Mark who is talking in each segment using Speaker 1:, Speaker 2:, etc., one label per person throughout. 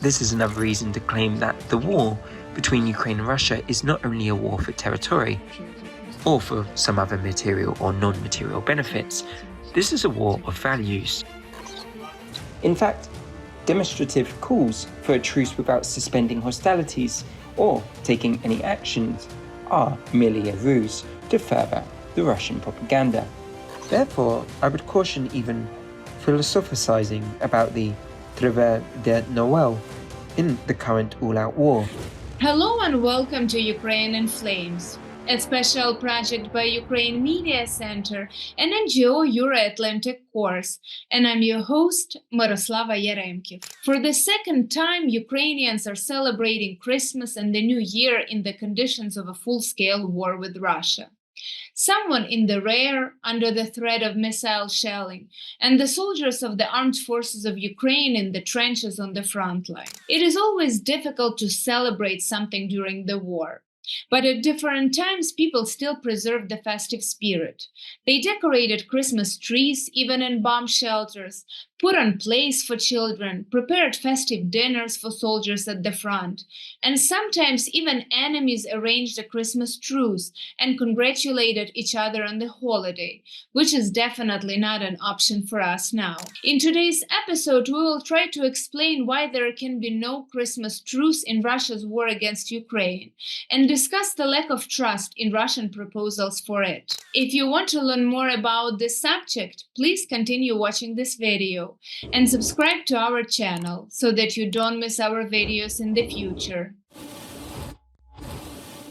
Speaker 1: this is another reason to claim that the war between Ukraine and Russia is not only a war for territory or for some other material or non-material benefits. This is a war of values. In fact, demonstrative calls for a truce without suspending hostilities or taking any actions are merely a ruse to further the Russian propaganda. Therefore, I would caution even philosophizing about the Trêve de Noël in the current all-out war.
Speaker 2: Hello and welcome to Ukraine in Flames, a special project by Ukraine Media Center and NGO Euro-Atlantic Course, and I'm your host, Myroslava Yaremkiv. For the second time, Ukrainians are celebrating Christmas and the New Year in the conditions of a full-scale war with Russia. Someone in the rear, under the threat of missile shelling, and the soldiers of the armed forces of Ukraine in the trenches on the front line. It is always difficult to celebrate something during the war. But at different times, people still preserve the festive spirit. They decorated Christmas trees, even in bomb shelters, put on plays for children, prepared festive dinners for soldiers at the front, and sometimes even enemies arranged a Christmas truce and congratulated each other on the holiday, which is definitely not an option for us now. In today's episode, we will try to explain why there can be no Christmas truce in Russia's war against Ukraine, and discuss the lack of trust in Russian proposals for it. If you want to learn more about this subject, please continue watching this video and subscribe to our channel so that you don't miss our videos in the future.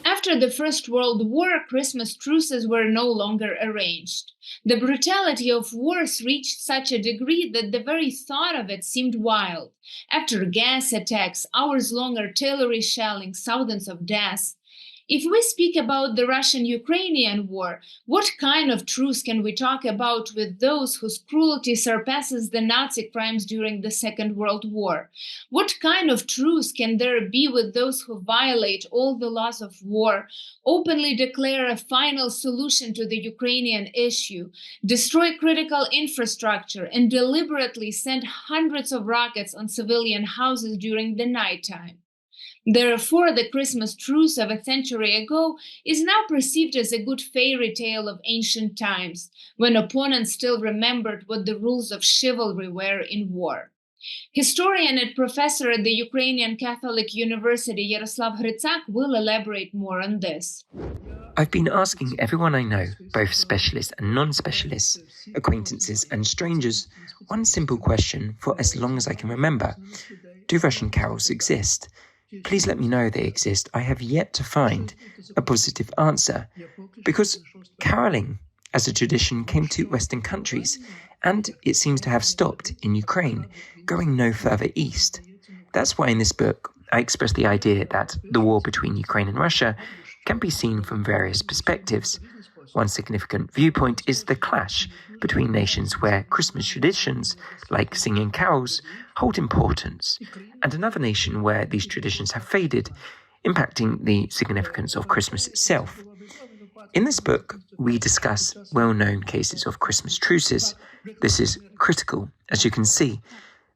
Speaker 2: After the First World War, Christmas truces were no longer arranged. The brutality of wars reached such a degree that the very thought of it seemed wild. After gas attacks, hours-long artillery shelling, thousands of deaths. If we speak about the Russian-Ukrainian war, what kind of truce can we talk about with those whose cruelty surpasses the Nazi crimes during the Second World War? What kind of truce can there be with those who violate all the laws of war, openly declare a final solution to the Ukrainian issue, destroy critical infrastructure, and deliberately send hundreds of rockets on civilian houses during the nighttime? Therefore, the Christmas truce of a century ago is now perceived as a good fairy tale of ancient times, when opponents still remembered what the rules of chivalry were in war. Historian and professor at the Ukrainian Catholic University Yaroslav Hrytsak will elaborate more on this.
Speaker 1: I've been asking everyone I know, both specialists and non-specialists, acquaintances and strangers, one simple question for as long as I can remember. Do Russian carols exist? Please let me know they exist. I have yet to find a positive answer, because caroling as a tradition came to Western countries, and it seems to have stopped in Ukraine, going no further east. That's why in this book I express the idea that the war between Ukraine and Russia can be seen from various perspectives. One significant viewpoint is the clash between nations where Christmas traditions, like singing carols, hold importance, and another nation where these traditions have faded, impacting the significance of Christmas itself. In this book, we discuss well-known cases of Christmas truces. This is critical. As you can see,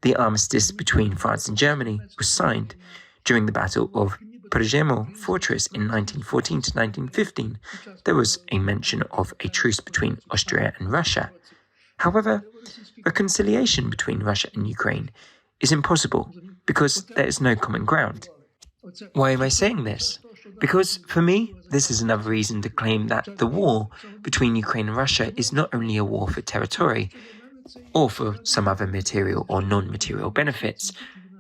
Speaker 1: the armistice between France and Germany was signed during the Battle of Przemysl Fortress in 1914 to 1915. There was a mention of a truce between Austria and Russia. However, reconciliation between Russia and Ukraine is impossible because there is no common ground. Why am I saying this? Because for me, this is another reason to claim that the war between Ukraine and Russia is not only a war for territory or for some other material or non-material benefits.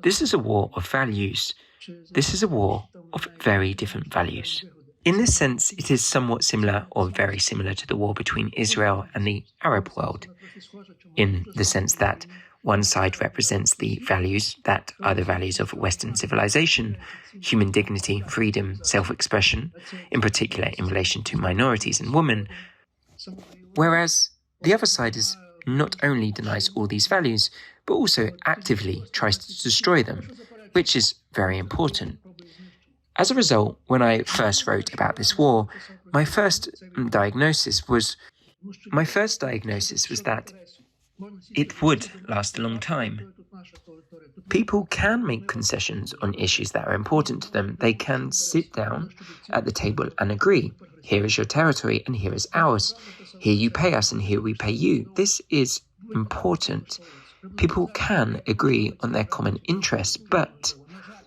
Speaker 1: This is a war of values. This is a war of very different values. In this sense, it is somewhat similar or very similar to the war between Israel and the Arab world, in the sense that one side represents the values that are the values of Western civilization, human dignity, freedom, self-expression, in particular in relation to minorities and women, whereas the other side is not only denies all these values, but also actively tries to destroy them, which is very important. As a result, when I first wrote about this war, my first diagnosis was that it would last a long time. People can make concessions on issues that are important to them. They can sit down at the table and agree. Here is your territory and here is ours. Here you pay us and here we pay you. This is important. People can agree on their common interests, but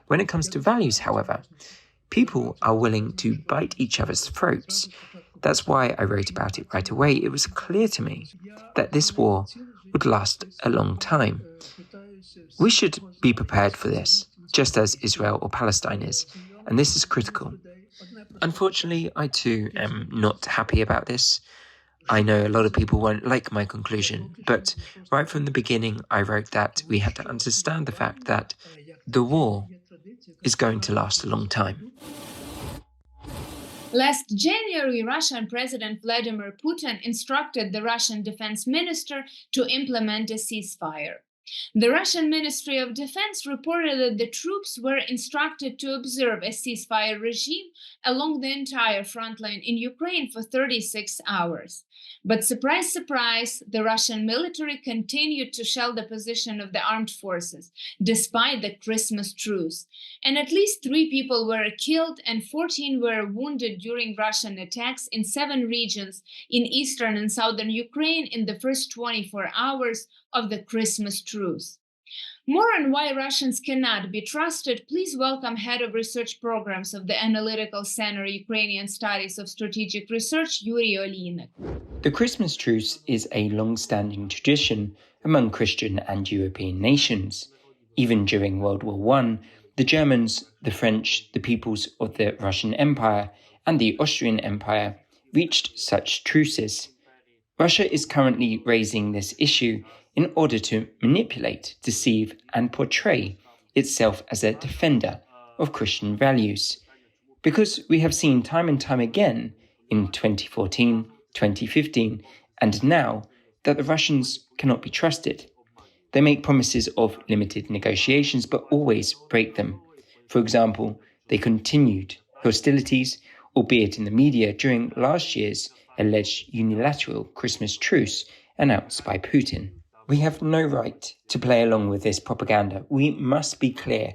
Speaker 1: when it comes to values, however, people are willing to bite each other's throats. That's why I wrote about it right away. It was clear to me that this war would last a long time. We should be prepared for this, just as Israel or Palestine is, and this is critical. Unfortunately, I too am not happy about this. I know a lot of people won't like my conclusion, but right from the beginning I wrote that we have to understand the fact that the war is going to last a long time.
Speaker 2: Last January, Russian President Vladimir Putin instructed the Russian Defense Minister to implement a ceasefire. The Russian Ministry of Defense reported that the troops were instructed to observe a ceasefire regime along the entire front line in Ukraine for 36 hours. But surprise, surprise, the Russian military continued to shell the position of the armed forces, despite the Christmas truce. And at least 3 people were killed and 14 were wounded during Russian attacks in 7 regions in eastern and southern Ukraine in the first 24 hours of the Christmas truce. More on why Russians cannot be trusted, please welcome Head of Research Programs of the Analytical Center Ukrainian Studies of Strategic Research, Oliynyk.
Speaker 1: The Christmas truce is a long-standing tradition among Christian and European nations. Even during World War I, the Germans, the French, the peoples of the Russian Empire, and the Austrian Empire reached such truces. Russia is currently raising this issue in order to manipulate, deceive, and portray itself as a defender of Christian values. Because we have seen time and time again in 2014, 2015, and now that the Russians cannot be trusted. They make promises of limited negotiations but always break them. For example, they continued hostilities, albeit in the media, during last year's alleged unilateral Christmas truce announced by Putin. We have no right to play along with this propaganda. We must be clear.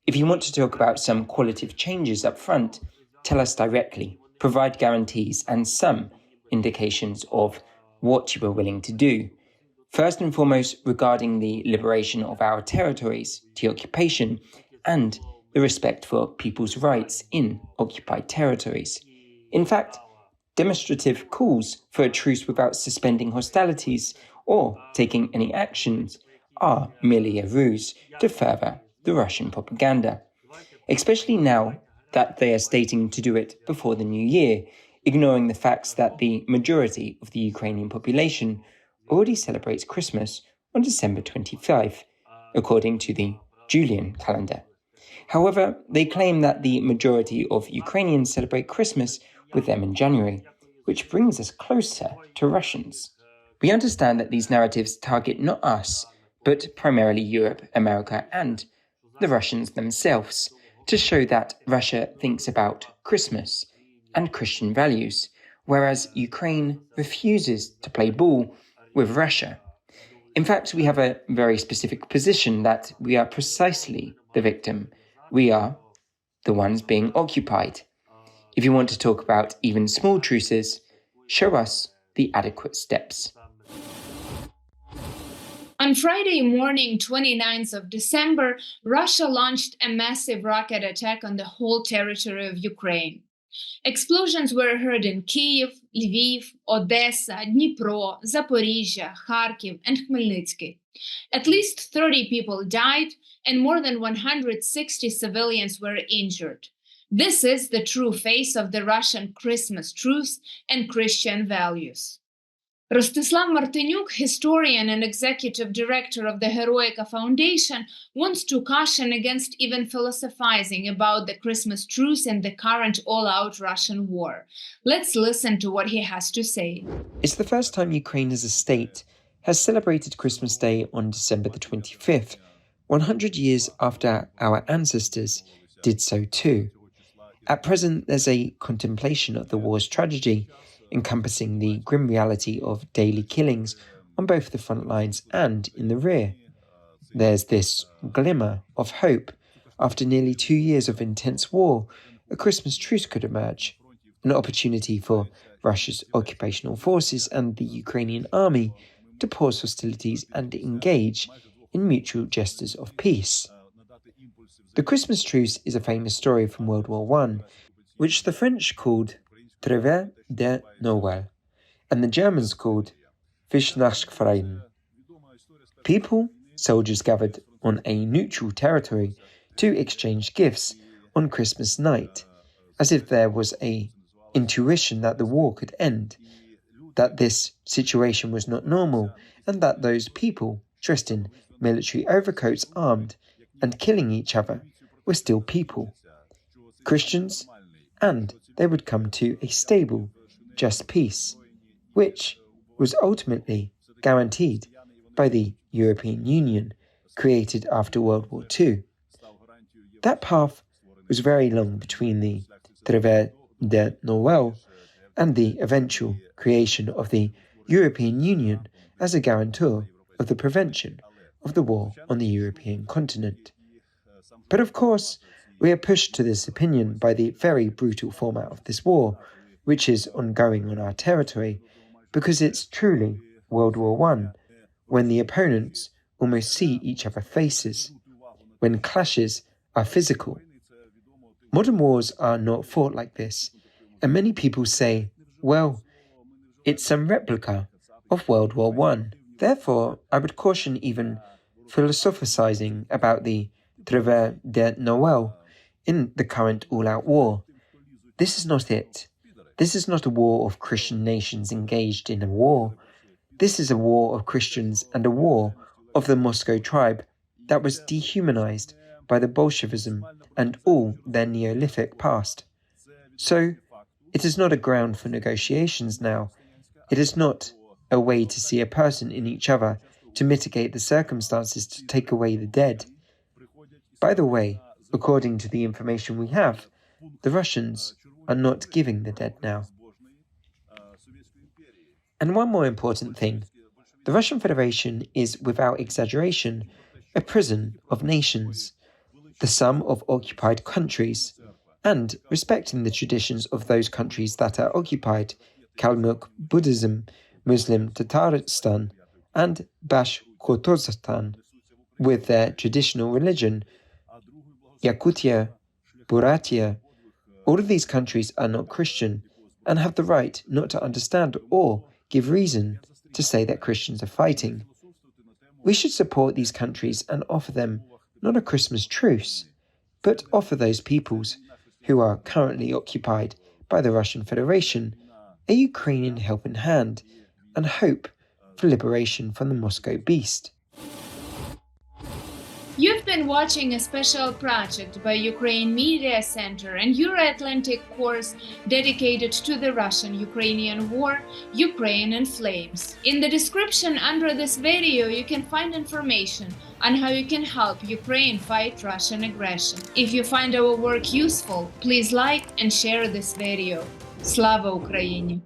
Speaker 1: If you want to talk about some qualitative changes up front, tell us directly, provide guarantees and some indications of what you are willing to do. First and foremost, regarding the liberation of our territories, deoccupation, and the respect for people's rights in occupied territories. In fact, demonstrative calls for a truce without suspending hostilities or taking any actions are merely a ruse to further the Russian propaganda, especially now that they are stating to do it before the new year, ignoring the facts that the majority of the Ukrainian population already celebrates Christmas on December 25, according to the Julian calendar. However, they claim that the majority of Ukrainians celebrate Christmas with them in January, which brings us closer to Russians. We understand that these narratives target not us, but primarily Europe, America, and the Russians themselves, to show that Russia thinks about Christmas and Christian values, whereas Ukraine refuses to play ball with Russia. In fact, we have a very specific position that we are precisely the victim. We are the ones being occupied. If you want to talk about even small truces, show us the adequate steps.
Speaker 2: On Friday morning, 29th of December, Russia launched a massive rocket attack on the whole territory of Ukraine. Explosions were heard in Kyiv, Lviv, Odessa, Dnipro, Zaporizhia, Kharkiv, and Khmelnytsky. At least 30 people died, and more than 160 civilians were injured. This is the true face of the Russian Christmas truce and Christian values. Rostislav Martyniuk, historian and executive director of the Hrytsak Foundation, wants to caution against even philosophizing about the Christmas truce and the current all-out Russian war. Let's listen to what he has to say.
Speaker 1: It's the first time Ukraine as a state has celebrated Christmas Day on December the 25th, 100 years after our ancestors did so too. At present, there's a contemplation of the war's tragedy, encompassing the grim reality of daily killings on both the front lines and in the rear. there's this glimmer of hope. After nearly 2 years of intense war, a Christmas truce could emerge, an opportunity for Russia's occupational forces and the Ukrainian army to pause hostilities and engage in mutual gestures of peace. The Christmas truce is a famous story from World War I, which the French called Trêve de Noël, and the Germans called Weihnachtsfrieden. People, soldiers gathered on a neutral territory to exchange gifts on Christmas night, as if there was an intuition that the war could end, that this situation was not normal, and that those people, dressed in military overcoats, armed, and killing each other, were still people, Christians, and they would come to a stable, just peace, which was ultimately guaranteed by the European Union, created after World War II. That path was very long between the Trêve de Noël and the eventual creation of the European Union as a guarantor of the prevention of the war on the European continent. But of course, we are pushed to this opinion by the very brutal format of this war, which is ongoing on our territory, because it's truly World War I, when the opponents almost see each other's faces, when clashes are physical. Modern wars are not fought like this, and many people say, well, it's some replica of World War I. Therefore, I would caution even philosophizing about the Trêve de Noël in the current all-out war. This is not it. This is not a war of Christian nations engaged in a war. This is a war of Christians and a war of the Moscow tribe that was dehumanized by the Bolshevism and all their Neolithic past. So, it is not a ground for negotiations now. It is not a way to see a person in each other to mitigate the circumstances to take away the dead. By the way, according to the information we have, the Russians are not giving the dead now. And one more important thing, the Russian Federation is, without exaggeration, a prison of nations, the sum of occupied countries, and respecting the traditions of those countries that are occupied, Kalmuk Buddhism, Muslim Tatarstan, and Bashkortostan, with their traditional religion, Yakutia, Buryatia. All of these countries are not Christian and have the right not to understand or give reason to say that Christians are fighting. We should support these countries and offer them not a Christmas truce, but offer those peoples who are currently occupied by the Russian Federation a Ukrainian helping hand and hope for liberation from the Moscow beast.
Speaker 2: You've been watching a special project by Ukraine Media Center and Euro-Atlantic course dedicated to the Russian-Ukrainian war, Ukraine in Flames. In the description under this video you can find information on how you can help Ukraine fight Russian aggression. If you find our work useful, please like and share this video. Slava Ukraini!